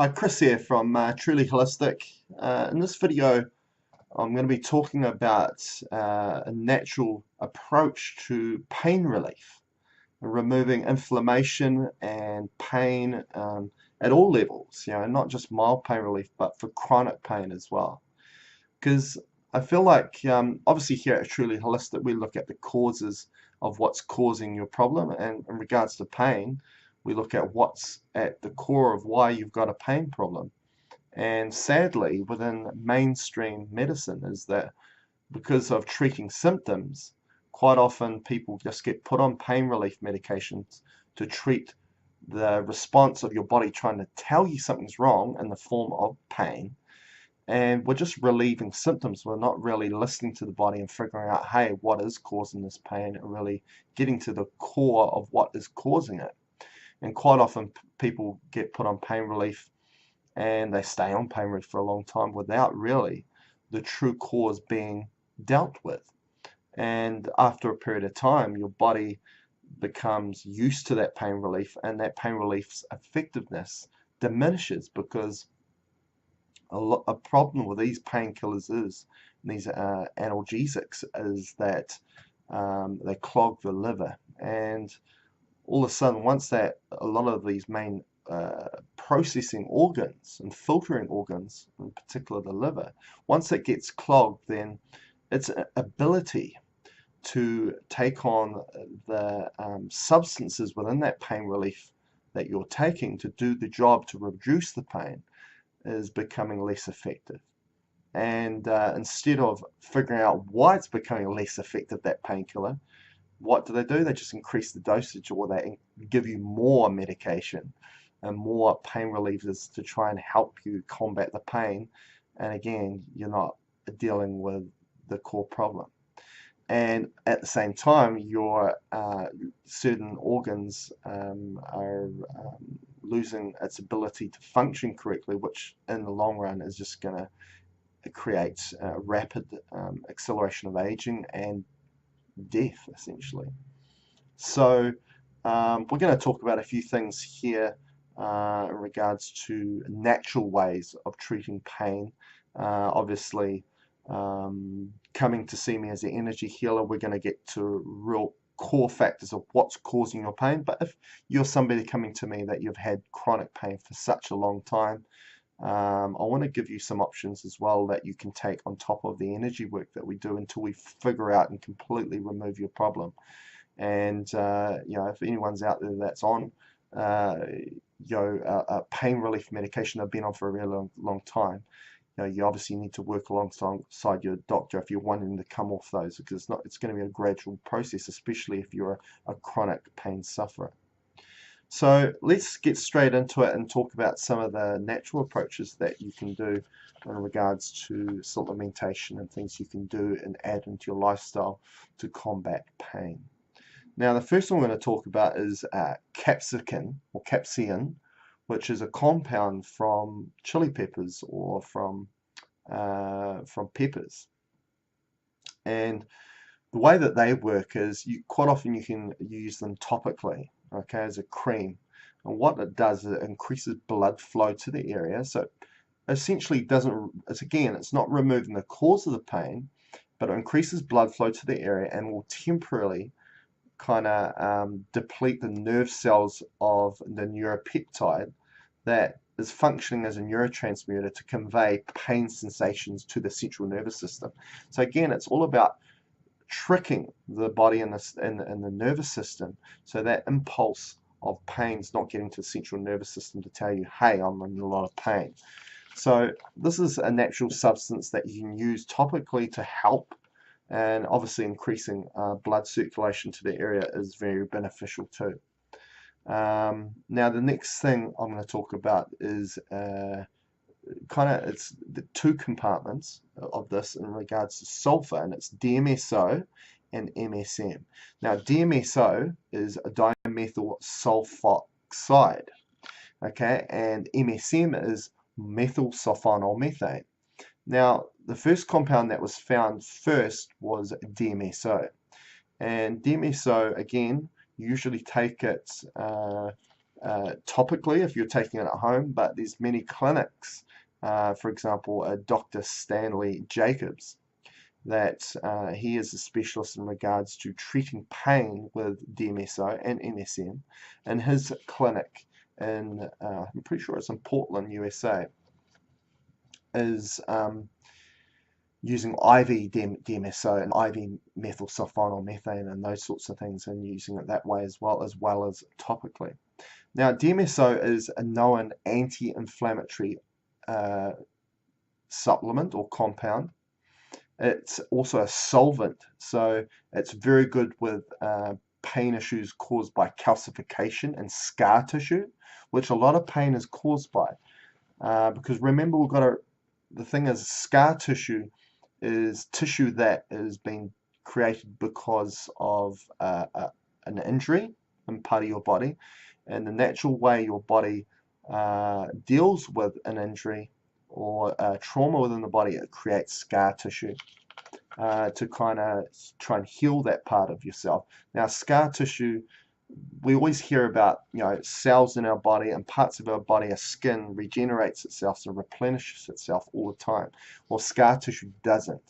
Hi, Chris here from Truly Holistic. In this video, I'm going to be talking about a natural approach to pain relief, removing inflammation and pain at all levels, not just mild pain relief, but for chronic pain as well. Because I feel like, obviously, here at Truly Holistic, we look at the causes of what's causing your problem, and in regards to pain, we look at what's at the core of why you've got a pain problem. And sadly, within mainstream medicine, is that because of treating symptoms, quite often people just get put on pain relief medications to treat the response of your body trying to tell you something's wrong in the form of pain. And we're just relieving symptoms. We're not really listening to the body and figuring out, hey, what is causing this pain, and really getting to the core of what is causing it. And quite often people get put on pain relief and they stay on pain relief for a long time without really the true cause being dealt with. And after a period of time, your body becomes used to that pain relief, and that pain relief's effectiveness diminishes because a problem with these painkillers is, these analgesics, is that they clog the liver. And all of a sudden, once that a lot of these main processing organs and filtering organs, in particular the liver, once it gets clogged, then its ability to take on the substances within that pain relief that you're taking to do the job to reduce the pain is becoming less effective. And instead of figuring out why it's becoming less effective, that painkiller, what do? They just increase the dosage, or they give you more medication and more pain relievers to try and help you combat the pain. And again, you're not dealing with the core problem. And at the same time, your certain organs are losing its ability to function correctly, which in the long run is just going to create rapid acceleration of aging and death, essentially. So we're going to talk about a few things here in regards to natural ways of treating pain. Obviously, coming to see me as an energy healer, we're going to get to real core factors of what's causing your pain. But if you're somebody coming to me that you've had chronic pain for such a long time, I want to give you some options as well that you can take on top of the energy work that we do until we figure out and completely remove your problem. And if anyone's out there that's on a pain relief medication they've been on for a really long time, you obviously need to work alongside your doctor if you're wanting to come off those, because it's going to be a gradual process, especially if you're a chronic pain sufferer. So let's get straight into it and talk about some of the natural approaches that you can do in regards to supplementation and things you can do and add into your lifestyle to combat pain. Now, the first one I'm going to talk about is capsicum or capsaicin, which is a compound from chili peppers or from peppers. And the way that they work is quite often you can use them topically, okay, as a cream. And what it does is it increases blood flow to the area. So essentially it's not removing the cause of the pain, but it increases blood flow to the area and will temporarily kind of deplete the nerve cells of the neuropeptide that is functioning as a neurotransmitter to convey pain sensations to the central nervous system. So again, it's all about tricking the body and the nervous system so that impulse of pain is not getting to the central nervous system to tell you, hey, I'm in a lot of pain. So this is a natural substance that you can use topically to help, and obviously increasing blood circulation to the area is very beneficial too. Now the next thing I'm going to talk about is it's the two compartments of this in regards to sulfur, and it's DMSO and MSM. Now DMSO is a dimethyl sulfoxide, okay, and MSM is methyl sulfonylmethane. Now the first compound that was found first was DMSO, and DMSO, again, you usually take it topically if you're taking it at home, but there's many clinics, for example, Dr. Stanley Jacobs, that he is a specialist in regards to treating pain with DMSO and MSM in his clinic in, I'm pretty sure it's in Portland, USA, is using IV DMSO and IV methylsulfonylmethane and those sorts of things, and using it that way as well as topically. Now, DMSO is a known anti-inflammatory supplement or compound. It's also a solvent, so it's very good with pain issues caused by calcification and scar tissue, which a lot of pain is caused by. Because remember, the thing is, scar tissue is tissue that is being created because of an injury in part of your body, and the natural way your body deals with an injury or trauma within the body, it creates scar tissue to kind of try and heal that part of yourself. Now, scar tissue, we always hear about, cells in our body and parts of our body, our skin regenerates itself and replenishes itself all the time. Well, scar tissue doesn't.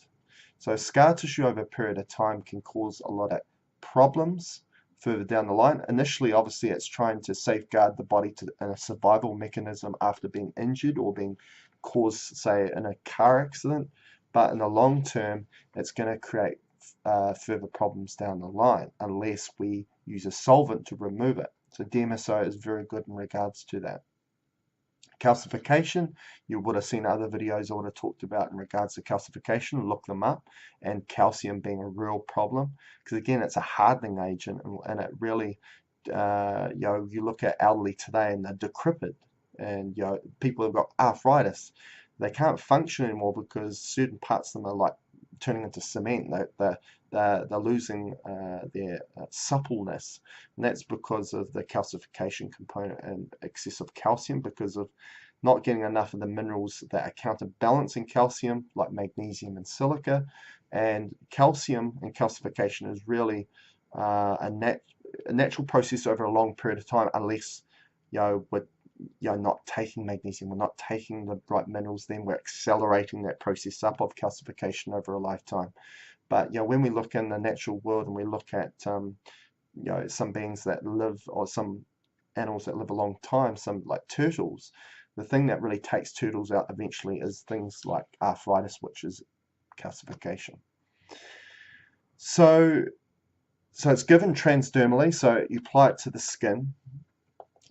So scar tissue over a period of time can cause a lot of problems further down the line. Initially, obviously, it's trying to safeguard the body in a survival mechanism after being injured or being caused, say, in a car accident. But in the long term, it's going to create further problems down the line unless we use a solvent to remove it. So DMSO is very good in regards to that. Calcification, you would have seen other videos I would have talked about in regards to calcification, look them up, and calcium being a real problem, because again, it's a hardening agent, and it really, you look at elderly today and they're decrepit, and people have got arthritis, they can't function anymore because certain parts of them are like turning into cement. They're losing their suppleness, and that's because of the calcification component and excessive calcium, because of not getting enough of the minerals that are counterbalancing calcium, like magnesium and silica. And calcium and calcification is really a natural process over a long period of time, unless we're not taking magnesium, we're not taking the right minerals, then we're accelerating that process up of calcification over a lifetime. But when we look in the natural world and we look at some beings that live, or some animals that live a long time, some like turtles, the thing that really takes turtles out eventually is things like arthritis, which is calcification. So it's given transdermally, so you apply it to the skin,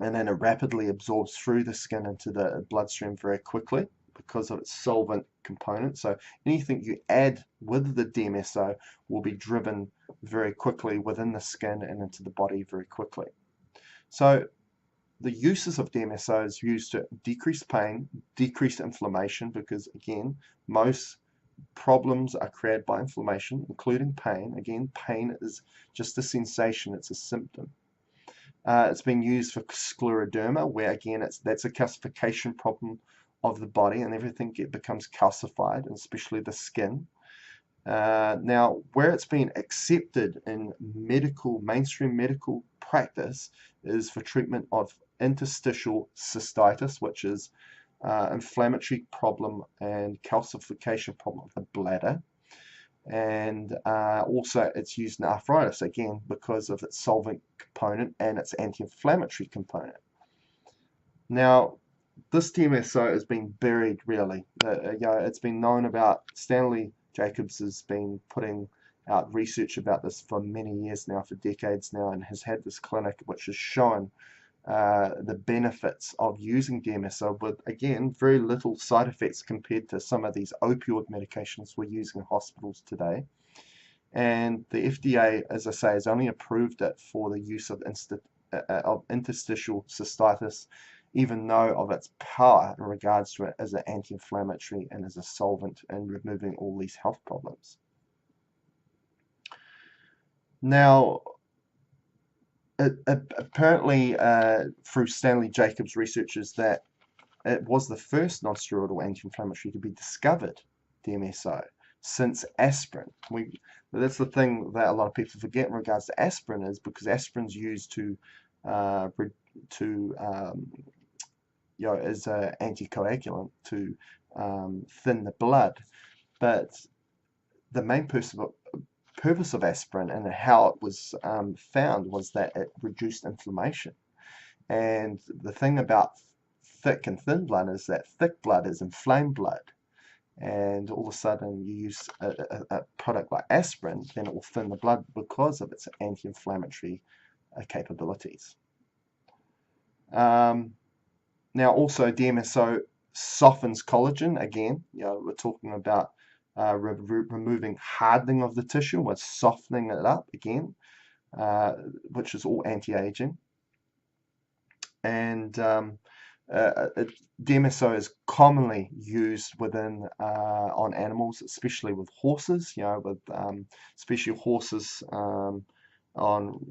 and then it rapidly absorbs through the skin into the bloodstream very quickly because of its solvent component. So anything you add with the DMSO will be driven very quickly within the skin and into the body very quickly. So the uses of DMSO is used to decrease pain, decrease inflammation, because again, most problems are created by inflammation, including pain. Again, pain is just a sensation, it's a symptom. It's been used for scleroderma, where again that's a calcification problem of the body, and everything becomes calcified, and especially the skin. Now, where it's been accepted in mainstream medical practice is for treatment of interstitial cystitis, which is inflammatory problem and calcification problem of the bladder. And also it's used in arthritis, again, because of its solvent component and its anti-inflammatory component. Now, this DMSO has been buried, really. It's been known about. Stanley Jacobs has been putting out research about this for many years now, for decades now, and has had this clinic which has shown the benefits of using DMSO with, again, very little side effects compared to some of these opioid medications we're using in hospitals today. And the FDA, as I say, has only approved it for the use of interstitial cystitis, even though of its power in regards to it as an anti-inflammatory and as a solvent in removing all these health problems. Now, apparently through Stanley Jacobs' researchers, that it was the first non-steroidal anti-inflammatory to be discovered, DMSO, since aspirin. That's the thing that a lot of people forget in regards to aspirin, is because aspirin's used to as an anticoagulant to thin the blood. But the main purpose of aspirin and how it was found was that it reduced inflammation. And the thing about thick and thin blood is that thick blood is inflamed blood. And all of a sudden you use a product like aspirin, then it will thin the blood because of its anti-inflammatory capabilities. Now also DMSO softens collagen. Again, we're talking about removing hardening of the tissue, we're softening it up again, which is all anti-aging. And DMSO is commonly used on animals, especially with horses, especially horses in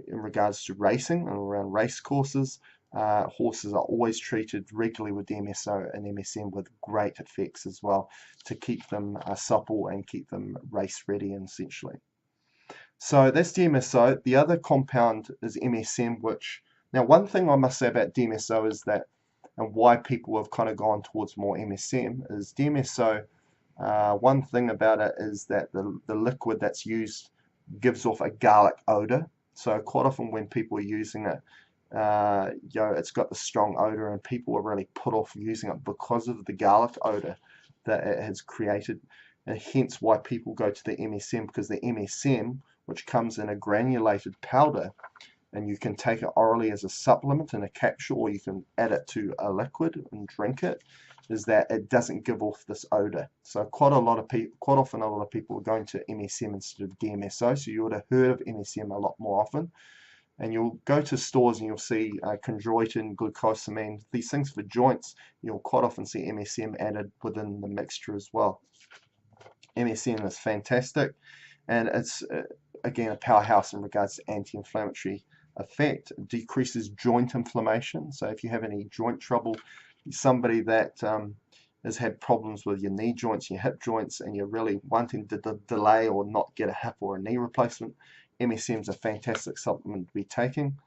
regards to racing and around race courses. Horses are always treated regularly with DMSO and MSM with great effects as well to keep them supple and keep them race ready essentially. So that's DMSO. The other compound is MSM, which, now one thing I must say about DMSO is that, and why people have kind of gone towards more MSM, is DMSO, one thing about it is that the liquid that's used gives off a garlic odor. So quite often when people are using it, it's got the strong odor and people are really put off using it because of the garlic odor that it has created, and hence why people go to the MSM, because the MSM, which comes in a granulated powder, and you can take it orally as a supplement in a capsule, or you can add it to a liquid and drink it, is that it doesn't give off this odor. So quite often a lot of people are going to MSM instead of DMSO. So you would have heard of MSM a lot more often. And you'll go to stores and you'll see chondroitin, glucosamine, these things for joints. You'll quite often see MSM added within the mixture as well. MSM is fantastic, and it's again a powerhouse in regards to anti-inflammatory effect. It decreases joint inflammation. So if you have any joint trouble, somebody that has had problems with your knee joints, your hip joints, and you're really wanting to delay or not get a hip or a knee replacement, MSM is a fantastic supplement to be taking.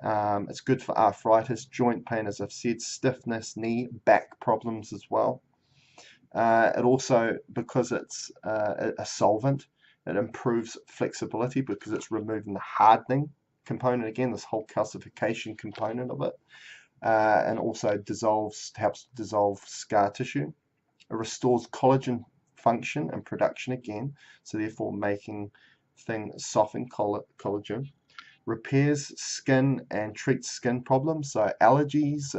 It's good for arthritis, joint pain, as I've said, stiffness, knee, back problems as well. It also, because it's a solvent, it improves flexibility because it's removing the hardening component, again, this whole calcification component of it, and also helps dissolve scar tissue. It restores collagen function and production again, so therefore making things soften collagen. Repairs skin and treats skin problems, so allergies,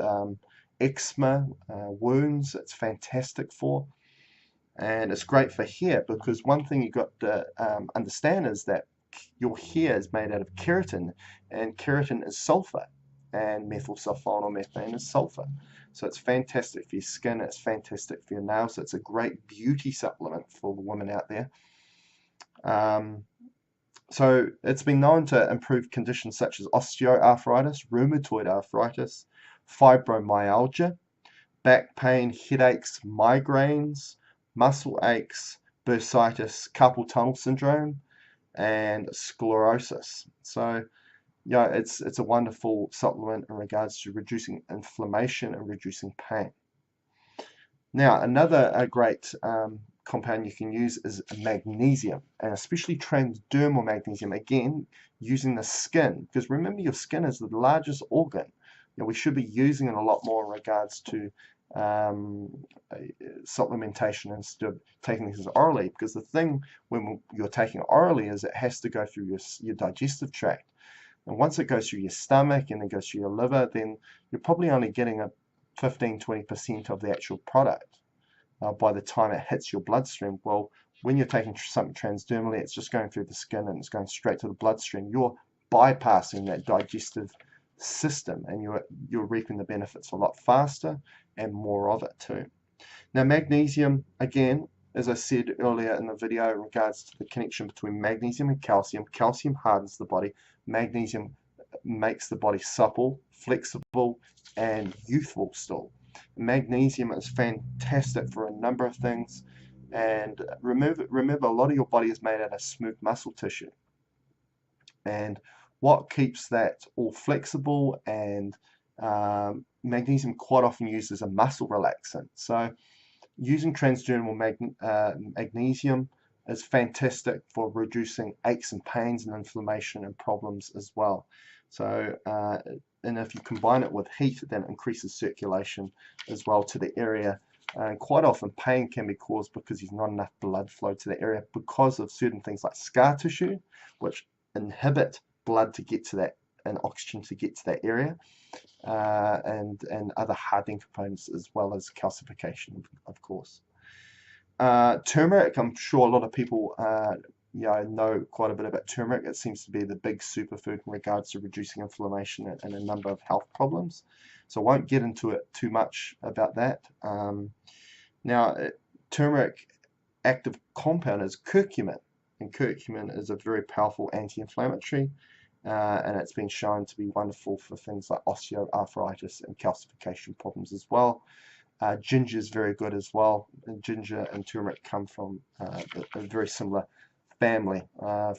eczema, wounds, it's fantastic for. And it's great for hair, because one thing you've got to understand is that your hair is made out of keratin, and keratin is sulfur, and methylsulfonylmethane is sulfur. So it's fantastic for your skin, it's fantastic for your nails, it's a great beauty supplement for the women out there. So it's been known to improve conditions such as osteoarthritis, rheumatoid arthritis, fibromyalgia, back pain, headaches, migraines, muscle aches, bursitis, carpal tunnel syndrome, and sclerosis. So it's a wonderful supplement in regards to reducing inflammation and reducing pain. Now, another great compound you can use is magnesium, and especially transdermal magnesium, again using the skin, because remember, your skin is the largest organ. We should be using it a lot more in regards to supplementation instead of taking this orally, because the thing when you're taking it orally is it has to go through your digestive tract, and once it goes through your stomach and then goes through your liver, then you're probably only getting a 15-20% of the actual product by the time it hits your bloodstream. Well, when you're taking something transdermally, it's just going through the skin and it's going straight to the bloodstream. You're bypassing that digestive system, and you're reaping the benefits a lot faster and more of it too. Now, magnesium, again, as I said earlier in the video in regards to the connection between magnesium and calcium, calcium hardens the body, magnesium makes the body supple, flexible, and youthful still. Magnesium is fantastic for a number of things, and remember, a lot of your body is made out of smooth muscle tissue, and what keeps that all flexible and Magnesium quite often used as a muscle relaxant. So using transdermal magnesium is fantastic for reducing aches and pains and inflammation and problems as well. So, and if you combine it with heat, then it increases circulation as well to the area. And quite often pain can be caused because there's not enough blood flow to the area because of certain things like scar tissue, which inhibit blood to get to that and oxygen to get to that area, and other hardening components as well as calcification, of course. Turmeric, I'm sure a lot of people know quite a bit about turmeric. It seems to be the big superfood in regards to reducing inflammation and a number of health problems. So I won't get into it too much about that. Now, turmeric active compound is curcumin, and curcumin is a very powerful anti-inflammatory, and it's been shown to be wonderful for things like osteoarthritis and calcification problems as well. Ginger is very good as well. And ginger and turmeric come from a very similar family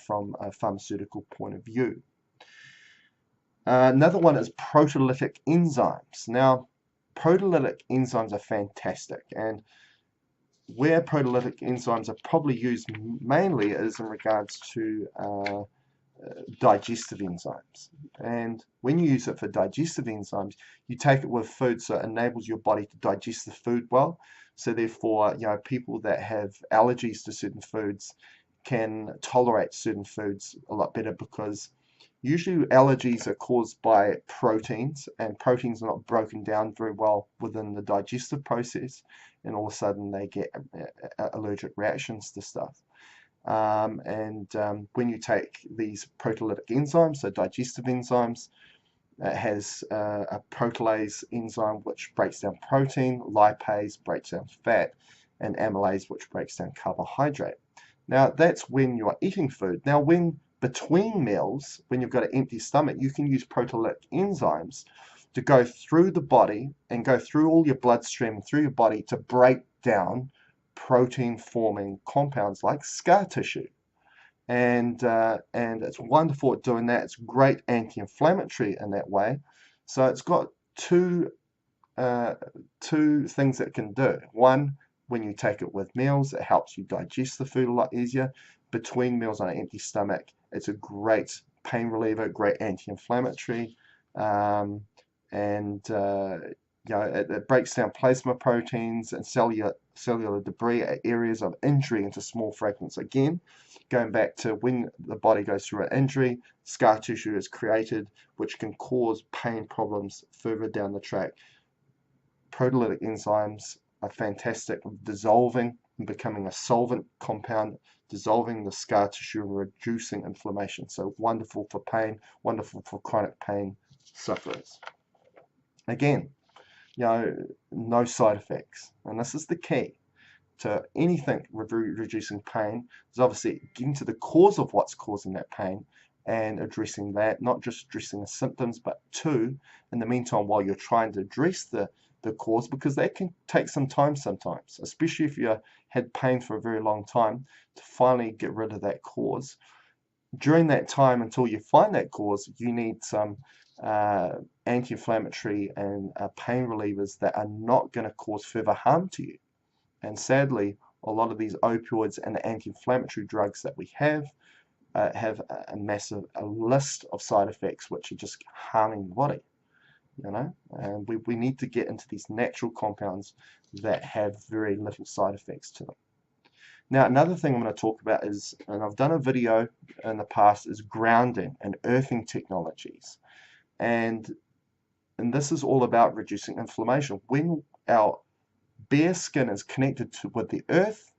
from a pharmaceutical point of view. Another one is proteolytic enzymes. Now, proteolytic enzymes are fantastic, and where proteolytic enzymes are probably used mainly is in regards to digestive enzymes. And when you use it for digestive enzymes, you take it with food, so it enables your body to digest the food well. So therefore, people that have allergies to certain foods can tolerate certain foods a lot better, because usually allergies are caused by proteins, and proteins are not broken down very well within the digestive process, and all of a sudden they get allergic reactions to stuff. When you take these proteolytic enzymes, so digestive enzymes, it has a protease enzyme which breaks down protein, lipase breaks down fat, and amylase which breaks down carbohydrate. Now that's when you're eating food. Now when between meals, when you've got an empty stomach, you can use proteolytic enzymes to go through the body and go through all your bloodstream and through your body to break down protein forming compounds like scar tissue, and it's wonderful at doing that. It's great anti-inflammatory in that way. So it's got two things it can do. One, when you take it with meals, it helps you digest the food a lot easier. Between meals on an empty stomach, it's a great pain reliever, great anti-inflammatory, it breaks down plasma proteins and cellular debris at areas of injury into small fragments. Again, going back to when the body goes through an injury, scar tissue is created, which can cause pain problems further down the track. Proteolytic enzymes are fantastic at dissolving and becoming a solvent compound, dissolving the scar tissue and reducing inflammation. So wonderful for pain, wonderful for chronic pain sufferers. Again, no side effects. And this is the key to anything reducing pain, is obviously getting to the cause of what's causing that pain and addressing that, not just addressing the symptoms, but two, in the meantime, while you're trying to address the cause, because that can take some time sometimes, especially if you had pain for a very long time, to finally get rid of that cause. During that time, until you find that cause, you need some anti-inflammatory and pain relievers that are not going to cause further harm to you. And sadly, a lot of these opioids and the anti-inflammatory drugs that we have a massive list of side effects which are just harming the body. And we need to get into these natural compounds that have very little side effects to them. Now, another thing I'm going to talk about is, and I've done a video in the past, is grounding and earthing technologies. And this is all about reducing inflammation. When our bare skin is connected with the earth,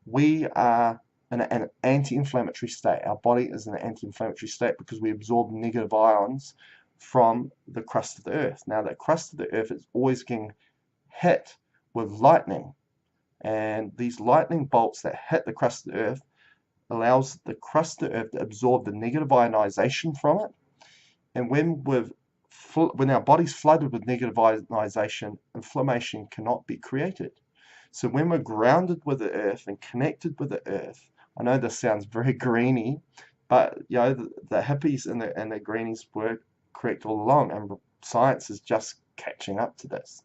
we are in an anti-inflammatory state. Our body is in an anti-inflammatory state because we absorb negative ions from the crust of the earth. Now, that crust of the earth is always getting hit with lightning. And these lightning bolts that hit the crust of the earth allows the crust of the earth to absorb the negative ionization from it. And when our body's flooded with negative ionization, inflammation cannot be created. So when we're grounded with the earth and connected with the earth, I know this sounds very greeny, but the hippies and the greenies were correct all along. And science is just catching up to this.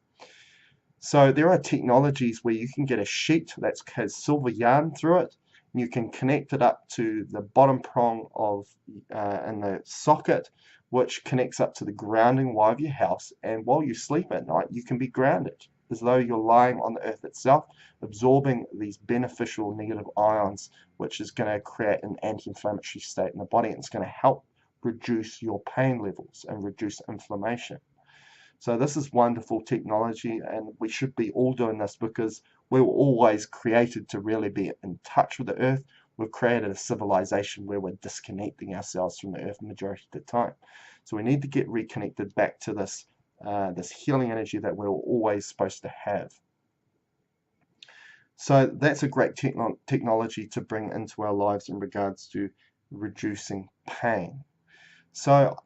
So there are technologies where you can get a sheet that has silver yarn through it, and you can connect it up to the bottom prong of in the socket, which connects up to the grounding wire of your house, and while you sleep at night you can be grounded as though you're lying on the earth itself, absorbing these beneficial negative ions, which is going to create an anti-inflammatory state in the body, and it's going to help reduce your pain levels and reduce inflammation. So this is wonderful technology, and we should be all doing this because we were always created to really be in touch with the earth. We've created a civilization where we're disconnecting ourselves from the earth the majority of the time. So we need to get reconnected back to this this healing energy that we're always supposed to have. So that's a great technology to bring into our lives in regards to reducing pain. So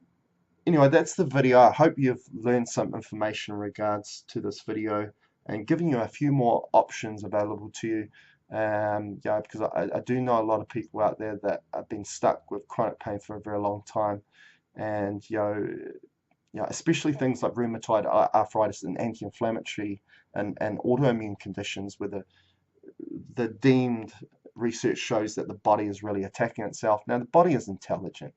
anyway, that's the video. I hope you've learned some information in regards to this video and giving you a few more options available to you. Yeah, because I do know a lot of people out there that have been stuck with chronic pain for a very long time, and especially things like rheumatoid arthritis and anti-inflammatory and autoimmune conditions where the deemed research shows that the body is really attacking itself. Now, the body is intelligent.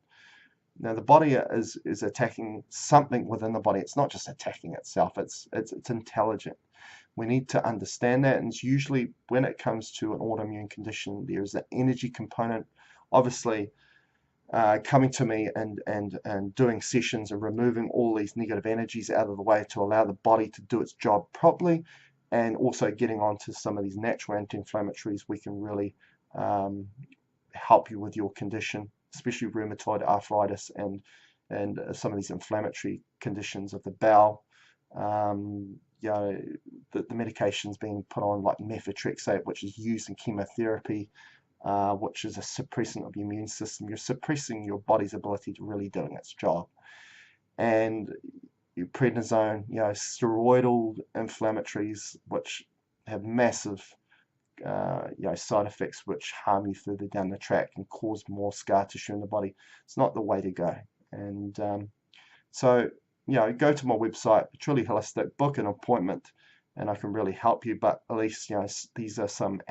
Now, the body is attacking something within the body. It's not just attacking itself. It's intelligent. We need to understand that, and it's usually when it comes to an autoimmune condition, there is an energy component. Obviously, coming to me and doing sessions and removing all these negative energies out of the way to allow the body to do its job properly, and also getting onto some of these natural anti-inflammatories, we can really help you with your condition, especially rheumatoid arthritis and some of these inflammatory conditions of the bowel. The medications being put on, like methotrexate, which is used in chemotherapy, which is a suppressant of the immune system. You're suppressing your body's ability to really doing its job. And prednisone, steroidal inflammatories, which have massive side effects which harm you further down the track and cause more scar tissue in the body. It's not the way to go. And so go to my website, Truly Holistic, book an appointment, and I can really help you. But at least these are some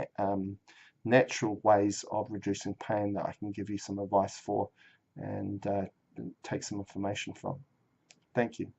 natural ways of reducing pain that I can give you some advice for and take some information from. Thank you.